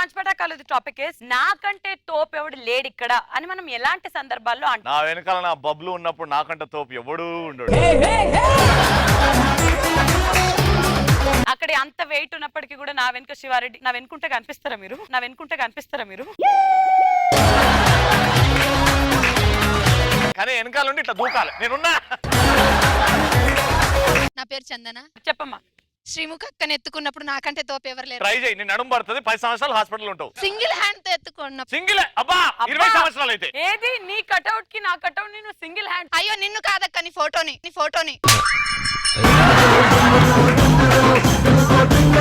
పంచపటాకాలు topic is నాకంటే తోపు ఎవడు లేడు ఇక్కడ అని మనం ఎలాంటి సందర్భాల్లో అంటాం? నా వెనకాల నా బబ్లు ఉన్నప్పుడు నాకంటే తోపు ఎవడు ఉండడు. అక్కడ అంత వెయిట్ ఉన్నప్పటికీ కూడా నా వెనుక శివారెడ్డి నా వెనుకుంటే కనిపిస్తారా మీరు? నా వెనుకుంటే కనిపిస్తారా మీరు? కానీ వెనకాల ఉండి ఇట్లా దూకాలి నేనున్నా. నా పేరు చందన. చెప్పమ్మా. శ్రీముఖ అక్కని ఎత్తుకున్నప్పుడు నాకంటే తోపు ఎవరు లేరు. ట్రై చేయి, నేను నడుము పడుతుంది, 10 సంవత్సరాలు హాస్పిటల్ ఉంటావు. సింగిల్ హ్యాండ్ తో ఎత్తుకున్నప్పుడు. సింగిల్ అబ్బా 20 సంవత్సరాలు అయితే. ఏది నీ కటౌట్ కి నా కటౌట్ నేను సింగిల్ హ్యాండ్. అయ్యో నిన్ను కాదక్క, నీ ఫోటోని.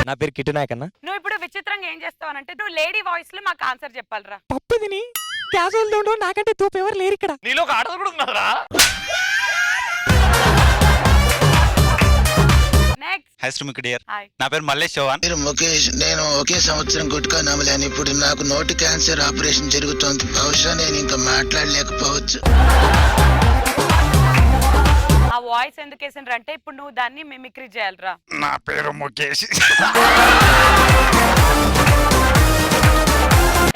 నా పేరు కిట్టు నాయక్ అన్న. నువ్వు ఇప్పుడు విచిత్రంగా ఏం చేస్తావనంటే నువ్వు లేడీ వాయిస్ లో మాకు ఆన్సర్ చెప్పాలరా. పప్పుదిని క్యాజువల్ దోండో నాకంటే తోపు ఎవరు లేరు ఇక్కడ. నీలో ఒక ఆడది కూడా ఉన్నారా? Next. High Srimukha dear, hi. నా పేరు మల్లేష్ చౌహాన్. మీరు ముఖేష్, నేను ఒకే సంవత్సరం గుట్కా నమ్మలేను. ఇప్పుడు నాకు నోటి క్యాన్సర్ ఆపరేషన్ జరుగుతోంది. బహుశా నేను ఇంకా మాట్లాడలేకపోవచ్చు. ఆ వాయిస్ ఎందుకు వేసిండ్రు అంటే ఇప్పుడు నువ్వు దాన్ని మిమిక్రీ చేయాలరా. నా పేరు ముఖేష్.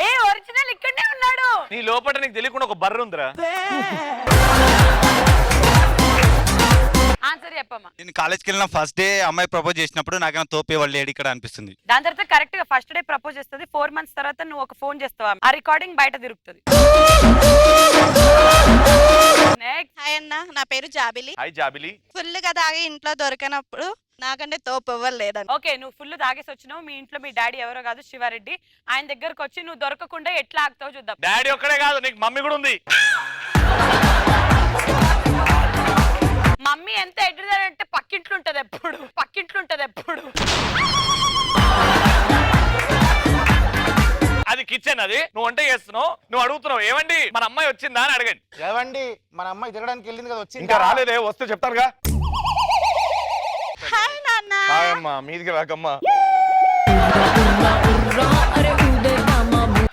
ఏ ఒరిజినల్ ఇక్కడనే ఉన్నాడు. నీ లోపల నీకు తెలియకుండా ఒక బర్రె ఉందిరా. ఆన్సర్ చెప్పమ్మా. నేను కాలేజ్కి వెళ్ళిన ఫస్ట్ డే అమ్మాయి ప్రపోజ్ చేసినప్పుడు నాకైనా తోపే వాళ్ళు లేడు ఇక్కడ అనిపిస్తుంది. దాని తర్వాత కరెక్ట్ గా ఫస్ట్ డే ప్రపోజ్ చేస్తుంది. 4 months తర్వాత నువ్వు ఒక ఫోన్ చేస్తావా, ఆ రికార్డింగ్ బయట తిరుగుతుంది. నెక్స్ట్. హాయ్ అన్న, నా పేరు జాబిలి. హాయ్ జాబిలి. ఫుల్ గా తాగి ఇంట్లో దొరికినప్పుడు నాకంటే తోపు ఎవ్వరు లేదని. ఓకే, నువ్వు ఫుల్ తాగేసి వచ్చినావు. మీ ఇంట్లో మీ డాడీ ఎవరో కాదు శివారెడ్డి, ఆయన దగ్గరకు వచ్చి నువ్వు దొరకకుండా ఎట్లా ఆగుతావు చూద్దాం. డాడీ ఒక్కడే కాదు, నీకు మమ్మీ కూడా ఉంది. మమ్మీ ఎంత ఎడ్డుదంటే పక్కింట్లో ఉంటది ఎప్పుడు. అది కిచెన్, అది నువ్వు వంట చేస్తున్నావు, నువ్వు అడుగుతున్నావు ఏమండి మన అమ్మాయి వచ్చిందా అని అడగండి. ఏవండి మన అమ్మాయి తిరగడానికి వెళ్ళింది కదా, వచ్చింది ఇంకా రాలేదే, వస్తే చెప్తారుగా. హాయ్ నాన్న. హాయ్ అమ్మా, మీదికి రాకమ్మా.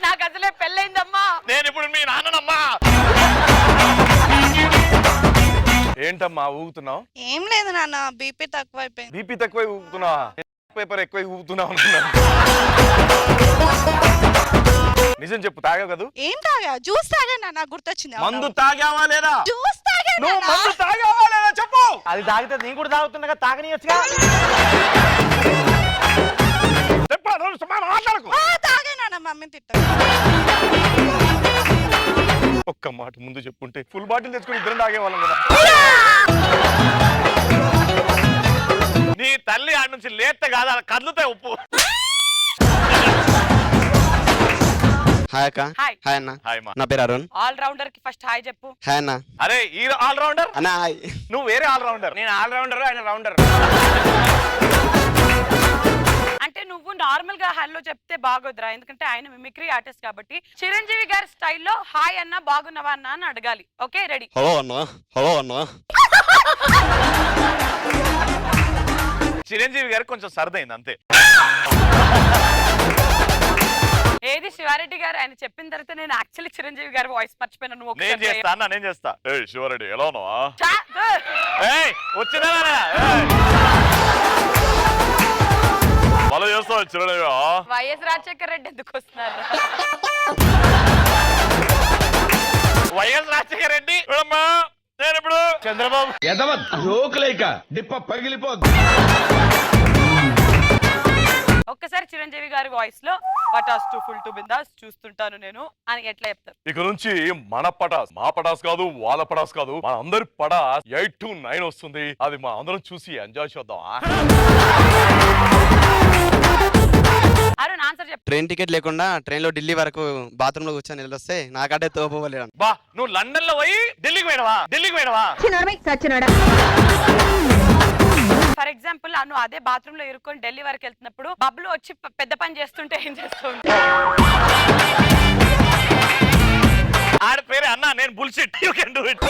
నాకు అసలే పెళ్ళైందమ్మా. నేను ఇప్పుడు మీ నాన్ననమ్మా. ఏంటమ్మా ఊగుతున్నావు? ఏం లేదు నాన్న, బీపీ తక్కువ అయిపోయింది. బీపీ తక్కువ ఊగుతున్నావా? పేపర్ ఎక్కువ ఊగుతున్నావు అనుకున్నాను. నిజం చెప్పు, తాగావు కదా? ఏం తాగా? జ్యూస్ తాగా నాన్న, గుర్తొచ్చింది. మందు తాగావా లేదా? జ్యూస్ తాగా. నువ్వు మందు తాగావా లేదా చెప్పు. అది తాగితే నేను కూడా తాగుతున్నా, తాగనీయొచ్చుగా. మాట్లాడకు. తాగా నాన్న, మమ్మీని తిట్ట. ఒక్క మాట ముందు చెప్పుంటే ఫుల్ బాటిల్ తెచ్చుకుని ఇద్దరం తాగేవాళ్ళం కదా. నీ తల్లి ఆడ నుంచి లేతే కాదు, కదులుతాయి ఉప్పు. హాయ్ అక్క. హాయ్. హాయ్ అన్న. హాయ్ మా. నా పేరు అరుణ్. ఆల్ రౌండర్ కి ఫస్ట్ హాయ్ చెప్పు. హాయ్ అన్న. అరే ఈ ఆల్ రౌండర్ అన్న హాయ్. నువ్వు వేరే ఆల్ రౌండర్. నేను ఆల్ రౌండర్, ఆయన రౌండర్. అంటే నువ్వు నార్మల్ గా హలో చెప్తే బాగోదురా, ఎందుకంటే ఆయన మిమిక్రీ ఆర్టిస్ట్ కాబట్టి. చిరంజీవి గారి స్టైల్లో హాయ్ అన్న బాగున్నావా అన్న అని అడగాలి. Okay ready? హలో అన్న. చిరంజీవి గారికి కొంచెం సరదైంది అంతే. ఏది శివారెడ్డి గారు ఆయన చెప్పిన తర్వాత నేను యాక్చువల్లీ చిరంజీవి గారి వాయిస్ మర్చిపోయినా. నువ్వు నేను ఒకసారి చేస్తా అన్న, నేను చేస్తా. ఏయ్ శివారెడ్డి ఎలా ఉన్నావా? చా- ఏయ్ వచ్చిందా? వాళ్ళు చేస్తావు చిరంజీవి. వైఎస్ రాజశేఖర రెడ్డి ఎందుకు వస్తున్నారు? వైఎస్ రాజశేఖర రెడ్డి చూడమ్మా, నేను ఇప్పుడు చంద్రబాబు జోకులేక డిప్ప పగిలిపోద్ది. ఒక్కసారి చిరంజీవి గారి వాయిస్ లో Pataas to full to Bindaas చూస్తుంటాను నేను అని ఎట్లా చెప్తారు? ఇక నుంచి మన పటాస్, మా పటాస్ కాదు, వాళ్ళ పటాస్ కాదు, మన అందరి పటాస్ 8 to 9 వస్తుంది. అది మా అందరం చూసి ఎంజాయ్ చేద్దాం. అరుణ్ ఆన్సర్ చెప్పు. ట్రైన్ టికెట్ లేకుండా ట్రైన్ లో ఢిల్లీ వరకు బాత్రూమ్ లో కూర్చొని వెళ్ళొస్తే నాకంటే తోపు ఎవరు లేరు. బా నువ్వు లండన్ లో పోయి ఢిల్లీకి పోయినవా? ఫర్ ఎగ్జాంపుల్ నువ్వు అదే బాత్రూమ్ లో ఇరుక్కొని ఢిల్లీ వరకు వెళ్తున్నప్పుడు బబ్బులు వచ్చి పెద్ద పని చేస్తుంటే ఏం చేస్తుంది? ఆడ పేరే అన్నా, నేను bullshit, you can do it.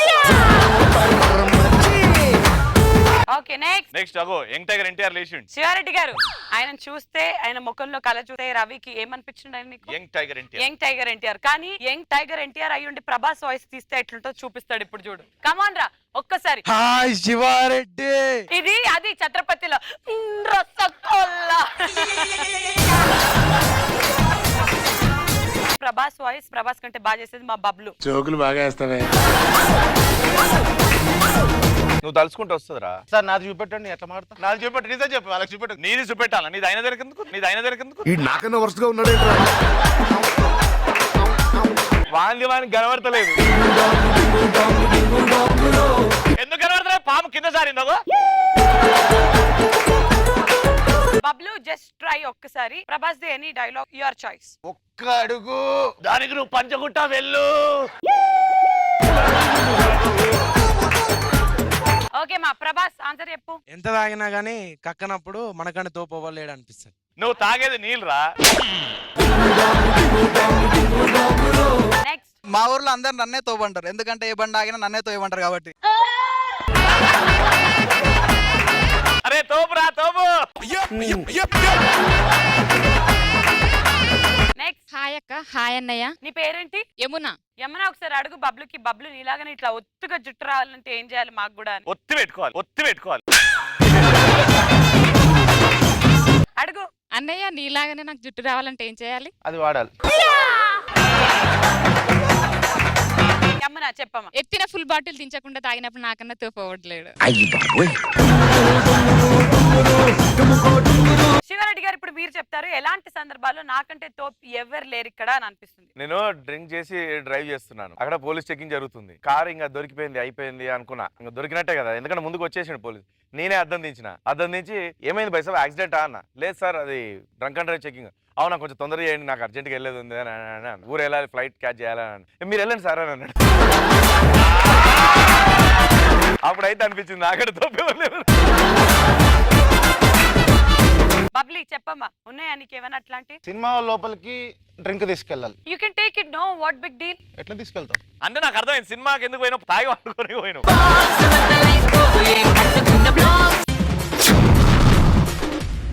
Okay next అగో యంగ్ టైగర్ ఎన్టీఆర్ లేచిండు. శివారెడ్డి గారు ఆయన చూస్తే, ఆయన ముఖంలో కళ చూస్తే రవికి ఏమనిపించింది? ఆయన నీకు యంగ్ టైగర్ ఎన్టీఆర్. కానీ యంగ్ టైగర్ ఎన్టీఆర్ అయ్యుండి ప్రభాస్ వాయిస్ తీస్తే ఎట్లుంటో చూపిస్తాడు ఇప్పుడు చూడు. కమాన్ రా ఒక్కసారి. హాయ్ శివారెడ్డి. ఇది అది ఛత్రపతిలో రసగొల్ల. ప్రభాస్ వాయిస్ ప్రభాస్ కంటే బాగా చేసేది మా బబ్లు. జోకులు బాగా వేస్తావే. నువ్వు తలుచుకుంటూ వస్తుందిరా. సార్ నాది చూపెట్టండి ఎట్లా మాడతా. నాది చూపెట్టు, నిజం చెప్పు, వాళ్ళకి చూపెట్టు. నీది చూపెట్టాలా? నీది అయిన దొరికేందుకు? నీది అయిన దొరికేందుకు? ఈ నాకన్నా వరుసగా ఉన్నాడు వాంది వానికి కనబడతలేదు. ఎందుకు కనబడతలేదు? పాము కింద సారిందో. బబ్లు జస్ట్ ట్రై ఒక్కసారి. Prabhas the any dialogue your choice. ఒక్క అడుగు దానికి నువ్వు పంచగుట్ట వెళ్ళు. ఓకే మా ప్రభాస్ ఆన్సర్ చెప్పు. ఎంత తాగినా గానీ కక్కనప్పుడు మనకంటే తోపవ్వలేడు అనిపిస్తుంది. నువ్వు తాగేది నీళ్ళరా. నెక్స్ట్. మా ఊర్లో అందరు నన్నే తోపంటారు, ఎందుకంటే ఏ బండి ఆగినా నన్నే తోయమంటారు కాబట్టి. అరే తోపురా తోపు. నెక్స్ట్. హాయ్ అక్క. హాయ్ అన్నయ్య. నీ పేరేంటి? యమున. యమున ఒకసారి అడుగు బబ్లుకి. బబ్లు నీలాగానే ఇట్లా ఒత్తుగా జుట్టు రావాలంటే ఏం చేయాలి మాకు కూడా అని. ఒత్తి పెట్టుకోవాలి, ఒత్తి పెట్టుకోవాలి. అడుగు. అన్నయ్య నీలాగానే నాకు జుట్టు రావాలంటే ఏం చేయాలి? అది వాడాలి. యమున చెప్పమ్మా. ఎత్తిన ఫుల్ బాటిల్ దించకుండా తాగినప్పుడు నాకన్నా తోపవట్లేడు. శివారెడ్డి గారు ఇప్పుడు మీరు చెప్తారు ఎలాంటి సందర్భాల్లో నాకంటే తోపు ఎవరు లేరు ఇక్కడ అని అనిపిస్తుంది. నేను డ్రింక్ చేసి డ్రైవ్ చేస్తున్నాను, అక్కడ పోలీస్ చెకింగ్ జరుగుతుంది. కార్ ఇంకా దొరికిపోయింది అయిపోయింది అనుకున్నా, ఇంకా దొరికినట్టే కదా, ఎందుకంటే ముందుకు వచ్చేసిండు పోలీస్. నేనే అద్దం దించి ఏమైంది బై సార్ యాక్సిడెంట్ అన్న. లేదు సార్ అది డ్రంక్ అండ్ డ్రైవ్ చెకింగ్. అవునా కొంచెం తొందరగా చేయండి, నాకు అర్జెంట్గా వెళ్ళేది ఉంది అని అన్నాను. ఊరు వెళ్ళాలి, ఫ్లైట్ క్యాచ్ చేయాలని. మీరు వెళ్ళండి సార్ అని అన్నాడు. అప్పుడైతే అనిపించింది నాకంటే తోపేవాళ్ళు. బబ్లీ చెప్పమ్మా, ఉన్నాయా నీకేమైనా అట్లాంటి? సినిమా లోపలికి డ్రింక్ తీసుకెళ్ళాలి. You can take it. No what big deal. ఎట్లా తీసుకెళ్తావు? అంటే నాకు అర్థమైంది సినిమాకి ఎందుకు పోయినా తాగి వండుకొని పోయినావు.